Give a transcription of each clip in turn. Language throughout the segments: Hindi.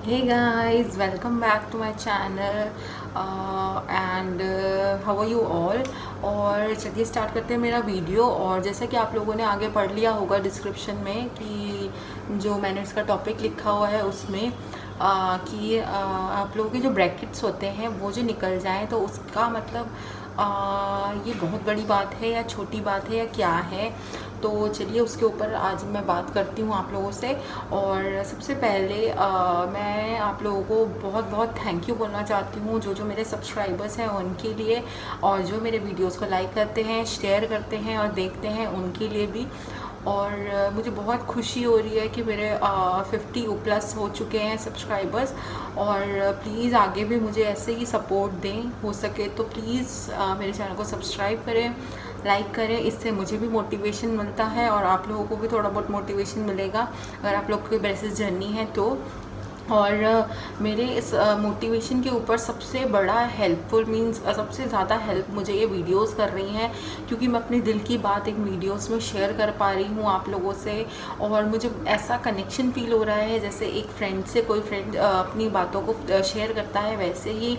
Hey guys, welcome back to my channel and how are you all। और चलिए स्टार्ट करते हैं मेरा वीडियो। और जैसा कि आप लोगों ने आगे पढ़ लिया होगा डिस्क्रिप्शन में कि जो मैंने इसका टॉपिक लिखा हुआ है उसमें कि आप लोगों के जो ब्रैकेट्स होते हैं वो जो निकल जाएं तो उसका मतलब ये बहुत बड़ी बात है या छोटी बात है या क्या है। तो चलिए उसके ऊपर आज मैं बात करती हूँ आप लोगों से। और सबसे पहले मैं आप लोगों को बहुत बहुत थैंक यू बोलना चाहती हूँ जो जो मेरे सब्सक्राइबर्स हैं उनके लिए, और जो मेरे वीडियोस को लाइक करते हैं, शेयर करते हैं और देखते हैं उनके लिए भी। और मुझे बहुत खुशी हो रही है कि मेरे 50 प्लस हो चुके हैं सब्सक्राइबर्स। और प्लीज़ आगे भी मुझे ऐसे ही सपोर्ट दें, हो सके तो प्लीज़ मेरे चैनल को सब्सक्राइब करें, लाइक करें। इससे मुझे भी मोटिवेशन मिलता है और आप लोगों को भी थोड़ा बहुत मोटिवेशन मिलेगा अगर आप लोग की वैसे जर्नी है तो। और मेरे इस मोटिवेशन के ऊपर सबसे बड़ा हेल्पफुल मीन्स सबसे ज़्यादा हेल्प मुझे ये वीडियोस कर रही हैं, क्योंकि मैं अपने दिल की बात एक वीडियोस में शेयर कर पा रही हूँ आप लोगों से। और मुझे ऐसा कनेक्शन फील हो रहा है जैसे एक फ्रेंड से कोई फ्रेंड अपनी बातों को शेयर करता है वैसे ही।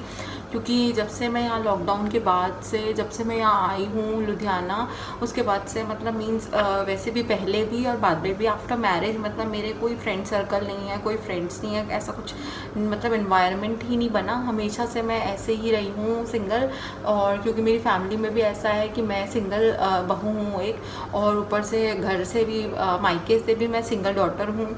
क्योंकि जब से मैं यहाँ लॉकडाउन के बाद से, जब से मैं यहाँ आई हूँ लुधियाना, उसके बाद से मतलब मीन्स वैसे भी पहले भी और बाद में भी आफ्टर मैरिज मतलब मेरे कोई फ्रेंड सर्कल नहीं है, कोई फ्रेंड्स नहीं है, ऐसा कुछ मतलब इन्वायरमेंट ही नहीं बना। हमेशा से मैं ऐसे ही रही हूँ सिंगल। और क्योंकि मेरी फैमिली में भी ऐसा है कि मैं सिंगल बहू हूँ एक, और ऊपर से घर से भी मायके से भी मैं सिंगल डॉटर हूँ।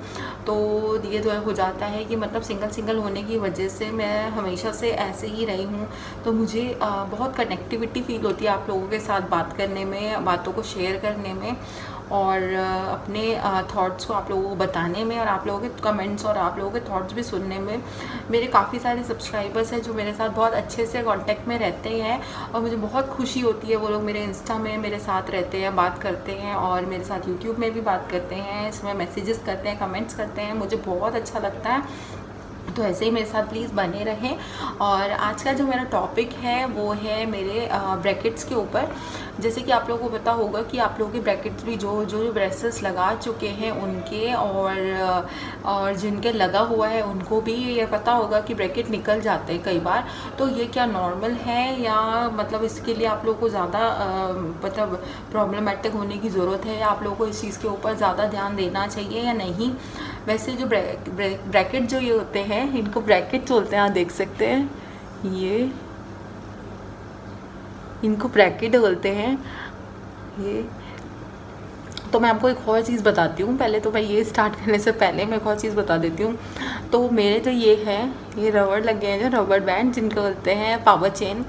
तो ये तो हो जाता है कि मतलब सिंगल सिंगल होने की वजह से मैं हमेशा से ऐसे ही रही हूँ। तो मुझे बहुत कनेक्टिविटी फील होती है आप लोगों के साथ बात करने में, बातों को शेयर करने में, और अपने थॉट्स को आप लोगों को बताने में, और आप लोगों के कमेंट्स और आप लोगों के थॉट्स भी सुनने में। मेरे काफ़ी सारे सब्सक्राइबर्स हैं जो मेरे साथ बहुत अच्छे से कांटेक्ट में रहते हैं, और मुझे बहुत खुशी होती है वो लोग मेरे इंस्टा में मेरे साथ रहते हैं, बात करते हैं, और मेरे साथ यूट्यूब में भी बात करते हैं, इसमें मैसेजेस करते हैं, कमेंट्स करते हैं। मुझे बहुत अच्छा लगता है। तो ऐसे ही मेरे साथ प्लीज़ बने रहें। और आज का जो मेरा टॉपिक है वो है मेरे ब्रैकेट्स के ऊपर। जैसे कि आप लोगों को पता होगा कि आप लोगों के ब्रैकेट्स भी जो जो ब्रेसेस लगा चुके हैं उनके, और जिनके लगा हुआ है उनको भी ये पता होगा कि ब्रैकेट निकल जाते हैं कई बार। तो ये क्या नॉर्मल है या मतलब इसके लिए आप लोगों को ज़्यादा मतलब प्रॉब्लमेटिक होने की ज़रूरत है, या आप लोगों को इस चीज़ के ऊपर ज़्यादा ध्यान देना चाहिए या नहीं। वैसे जो ब्रैकेट जो ये होते हैं इनको ब्रैकेट बोलते हैं, आप देख सकते हैं ये, इनको ब्रैकेट बोलते हैं ये। तो मैं आपको एक और चीज़ बताती हूँ, पहले तो मैं ये स्टार्ट करने से पहले मैं एक और चीज़ बता देती हूँ। तो मेरे जो ये है, ये रबड़ लगे हैं, जो रबड़ बैंड जिनको बोलते हैं पावर चेन।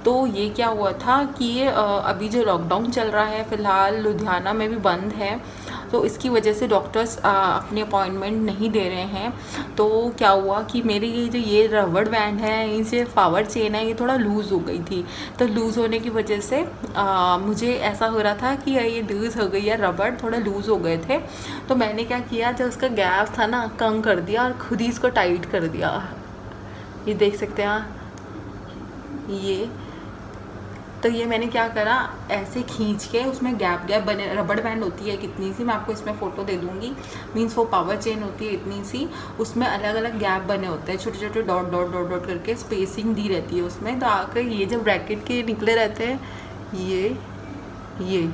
तो ये क्या हुआ था कि ये अभी जो लॉकडाउन चल रहा है फ़िलहाल लुधियाना में भी बंद है, तो इसकी वजह से डॉक्टर्स अपने अपॉइंटमेंट नहीं दे रहे हैं। तो क्या हुआ कि मेरी ये रबड़ बैंड है, ये पावर चेन है, ये थोड़ा लूज़ हो गई थी। तो लूज़ होने की वजह से मुझे ऐसा हो रहा था कि ये लूज़ हो गई है, रबड़ थोड़े लूज़ हो गए थे। तो मैंने क्या किया, जो उसका गैप था ना कम कर दिया और खुद ही इसको टाइट कर दिया। ये देख सकते हैं आप, ये तो ये मैंने क्या करा, ऐसे खींच के उसमें गैप गैप बने, रबड़ बैंड होती है कितनी सी, मैं आपको इसमें फ़ोटो दे दूँगी, मीन्स वो पावर चेन होती है इतनी सी, उसमें अलग अलग गैप बने होते हैं, छोटे छोटे डॉट डॉट डॉट डॉट करके स्पेसिंग दी रहती है उसमें। तो आकर ये जब ब्रैकेट के निकले रहते हैं ये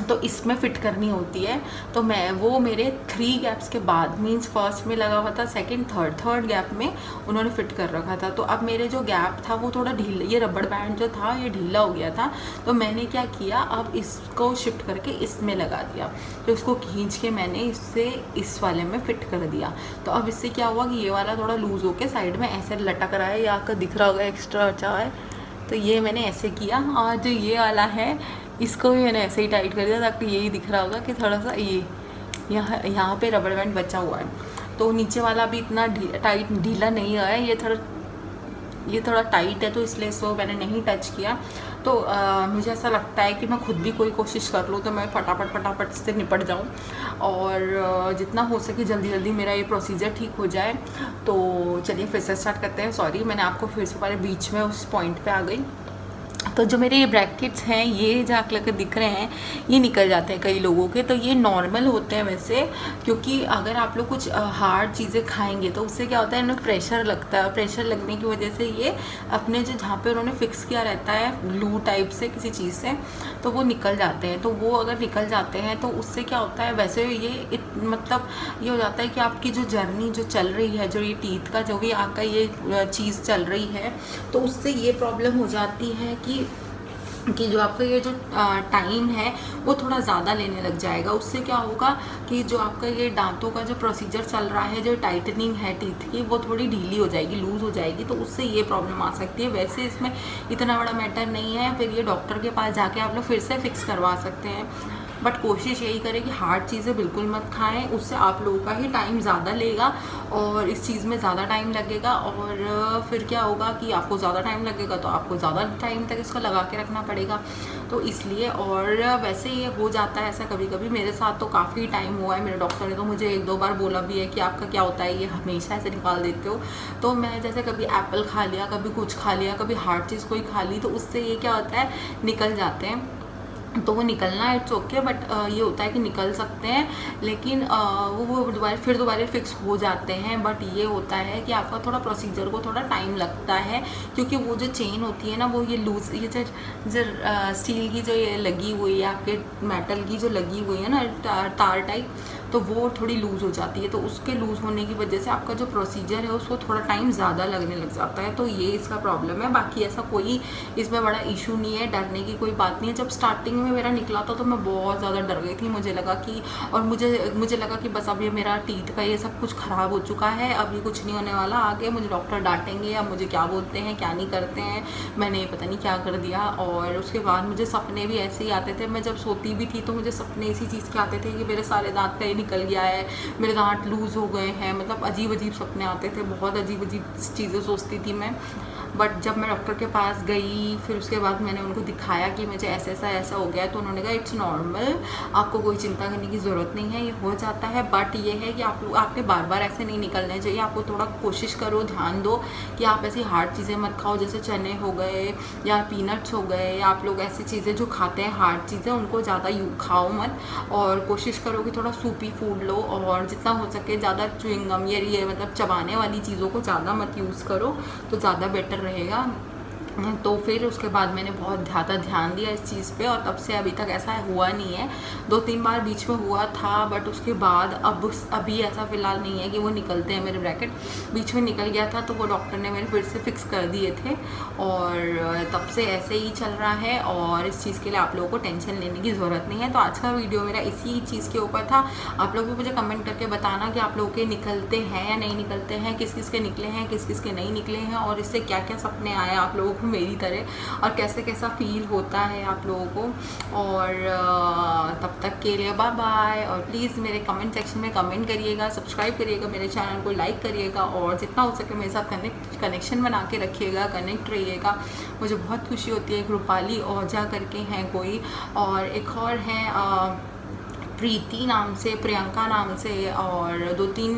तो इसमें फ़िट करनी होती है। तो मैं वो मेरे 3 गैप्स के बाद, मीन्स फर्स्ट में लगा हुआ था, सेकंड थर्ड गैप में उन्होंने फ़िट कर रखा था। तो अब मेरे जो गैप था वो थोड़ा ढीला, ये रबड़ बैंड जो था ये ढीला हो गया था। तो मैंने क्या किया, अब इसको शिफ्ट करके इसमें लगा दिया। तो इसको खींच के मैंने इससे इस वाले में फ़िट कर दिया। तो अब इससे क्या हुआ कि ये वाला थोड़ा लूज़ होकर साइड में ऐसे लटक रहा है, या आपका दिख रहा होगा एक्स्ट्रा अच्छा है। तो ये मैंने ऐसे किया, और जो ये वाला है इसको भी मैंने ऐसे ही टाइट कर दिया ताकि यही दिख रहा होगा कि थोड़ा सा ये यहाँ पे रबड़ बैंड बचा हुआ है। तो नीचे वाला भी इतना टाइट ढीला नहीं हुआ है, ये थोड़ा टाइट है, तो इसलिए इसको मैंने नहीं टच किया। तो मुझे ऐसा लगता है कि मैं खुद भी कोई कोशिश कर लूँ तो मैं फटाफट से निपट जाऊँ, और जितना हो सके जल्दी जल्दी मेरा ये प्रोसीजर ठीक हो जाए। तो चलिए फिर से स्टार्ट करते हैं। सॉरी, मैंने आपको फिर से पहले बीच में उस पॉइंट पे आ गई। तो जो मेरे ये ब्रैकेट्स हैं, ये जहाँ लग दिख रहे हैं, ये निकल जाते हैं कई लोगों के। तो ये नॉर्मल होते हैं वैसे, क्योंकि अगर आप लोग कुछ हार्ड चीज़ें खाएंगे तो उससे क्या होता है, इन्हें प्रेशर लगता है। प्रेशर लगने की वजह से ये अपने जो जहाँ पे उन्होंने फिक्स किया रहता है ग्लू टाइप से किसी चीज़ से, तो वो निकल जाते हैं। तो वो अगर निकल जाते हैं तो उससे क्या होता है, वैसे ये मतलब ये हो जाता है कि आपकी जो जर्नी जो चल रही है, जो ये टीथ का जो भी आपका ये चीज़ चल रही है, तो उससे ये प्रॉब्लम हो जाती है कि जो आपका ये जो टाइम है वो थोड़ा ज़्यादा लेने लग जाएगा। उससे क्या होगा कि जो आपका ये दांतों का जो प्रोसीजर चल रहा है, जो टाइटनिंग है टीथ की, वो थोड़ी ढीली हो जाएगी, लूज़ हो जाएगी। तो उससे ये प्रॉब्लम आ सकती है। वैसे इसमें इतना बड़ा मैटर नहीं है, फिर ये डॉक्टर के पास जाके आप लोग फिर से फिक्स करवा सकते हैं। बट कोशिश यही करें कि हार्ड चीज़ें बिल्कुल मत खाएं, उससे आप लोगों का ही टाइम ज़्यादा लेगा और इस चीज़ में ज़्यादा टाइम लगेगा। और फिर क्या होगा कि आपको ज़्यादा टाइम लगेगा तो आपको ज़्यादा टाइम तक इसको लगा के रखना पड़ेगा। तो इसलिए, और वैसे ये हो जाता है ऐसा कभी कभी, मेरे साथ तो काफ़ी टाइम हुआ है। मेरे डॉक्टर ने तो मुझे 1-2 बार बोला भी है कि आपका क्या होता है, ये हमेशा ऐसे निकाल देते हो। तो मैं जैसे कभी एप्पल खा लिया, कभी कुछ खा लिया, कभी हार्ड चीज़ कोई खा ली, तो उससे ये क्या होता है, निकल जाते हैं। तो वो निकलना इट्स ओके, बट ये होता है कि निकल सकते हैं, लेकिन वो दोबारा फिक्स हो जाते हैं। बट ये होता है कि आपका थोड़ा प्रोसीजर को थोड़ा टाइम लगता है, क्योंकि वो जो चेन होती है ना, वो ये लूज, ये जो स्टील की जो ये लगी हुई है, आपके मेटल की जो लगी हुई है ना तार टाइप, तो वो थोड़ी लूज़ हो जाती है। तो उसके लूज़ होने की वजह से आपका जो प्रोसीजर है उसको थोड़ा टाइम ज़्यादा लगने लग जाता है। तो ये इसका प्रॉब्लम है। बाकी ऐसा कोई इसमें बड़ा इशू नहीं है, डरने की कोई बात नहीं है। जब स्टार्टिंग में मेरा निकला था तो मैं बहुत ज़्यादा डर गई थी। मुझे लगा कि, और मुझे लगा कि बस अब ये मेरा टीथ का ये सब कुछ ख़राब हो चुका है, अब ये कुछ नहीं होने वाला, आगे मुझे डॉक्टर डांटेंगे, अब मुझे क्या बोलते हैं क्या नहीं करते हैं, मैंने पता नहीं क्या कर दिया। और उसके बाद मुझे सपने भी ऐसे ही आते थे। मैं जब सोती भी थी तो मुझे सपने इसी चीज़ के आते थे कि मेरे सारे दांत का निकल गया है, मेरे दांत लूज़ हो गए हैं, मतलब अजीब अजीब सपने आते थे, बहुत अजीब अजीब चीज़ें सोचती थी मैं। बट जब मैं डॉक्टर के पास गई, फिर उसके बाद मैंने उनको दिखाया कि मुझे ऐसा हो गया है, तो उन्होंने कहा इट्स नॉर्मल, आपको कोई चिंता करने की ज़रूरत नहीं है, ये हो जाता है। बट ये है कि आपने बार बार ऐसे नहीं निकलने चाहिए। आपको थोड़ा कोशिश करो, ध्यान दो कि आप ऐसी हार्ड चीज़ें मत खाओ, जैसे चने हो गए या पीनट्स हो गए, या आप लोग ऐसी चीज़ें जो खाते हैं हार्ड चीज़ें, उनको ज़्यादा खाओ मत। और कोशिश करो कि थोड़ा सूपी फूड लो, और जितना हो सके ज़्यादा च्युइंगम ये मतलब चबाने वाली चीज़ों को ज़्यादा मत यूज़ करो, तो ज़्यादा बेटर रहेगा। तो फिर उसके बाद मैंने बहुत ज़्यादा ध्यान दिया इस चीज़ पे, और तब से अभी तक ऐसा हुआ नहीं है। 2-3 बार बीच में हुआ था, बट उसके बाद अभी ऐसा फ़िलहाल नहीं है कि वो निकलते हैं मेरे ब्रैकेट। बीच में निकल गया था तो वो डॉक्टर ने मेरे फिर से फिक्स कर दिए थे, और तब से ऐसे ही चल रहा है, और इस चीज़ के लिए आप लोगों को टेंशन लेने की ज़रूरत नहीं है। तो आज का वीडियो मेरा इसी चीज़ के ऊपर था। आप लोग भी मुझे कमेंट करके बताना कि आप लोगों के निकलते हैं या नहीं निकलते हैं, किस किस के निकले हैं, किस किस के नहीं निकले हैं, और इससे क्या क्या सपने आए आप लोगों को मेरी तरह, और कैसा फील होता है आप लोगों को। और तब तक के लिए बाय बाय। और प्लीज़ मेरे कमेंट सेक्शन में कमेंट करिएगा, सब्सक्राइब करिएगा, मेरे चैनल को लाइक करिएगा, और जितना हो सके मेरे साथ कनेक्शन बना के रखिएगा, कनेक्ट रहिएगा। मुझे बहुत खुशी होती है। एक रूपाली ओझा करके हैं कोई, और एक और हैं प्रीति नाम से, प्रियंका नाम से, और 2-3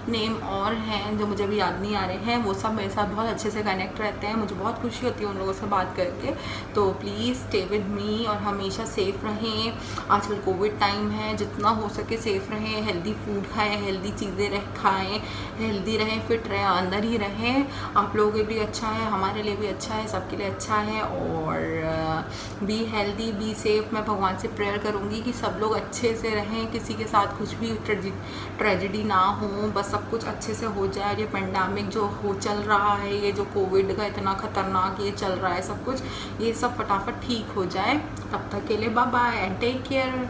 नेम और हैं जो मुझे अभी याद नहीं आ रहे हैं। वो सब मेरे साथ बहुत अच्छे से कनेक्ट रहते हैं। मुझे बहुत खुशी होती है उन लोगों से बात करके। तो प्लीज़ स्टे विद मी, और हमेशा सेफ़ रहें। आजकल कोविड टाइम है, जितना हो सके सेफ़ रहें, हेल्दी फूड खाएं, हेल्दी चीज़ें खाएं, हेल्दी रहें, फिट रहें, अंदर ही रहें। आप लोगों के लिए अच्छा है, हमारे लिए भी अच्छा है, सबके लिए अच्छा है। और बी हेल्दी, बी सेफ़। मैं भगवान से प्रेयर करूँगी कि सब लोग अच्छे से रहें, किसी के साथ कुछ भी ट्रेजेडी ना हो, बस सब कुछ अच्छे से हो जाए। ये पेंडेमिक जो चल रहा है, ये जो कोविड का इतना खतरनाक ये चल रहा है सब कुछ, ये सब फटाफट ठीक हो जाए। तब तक के लिए bye bye and take care.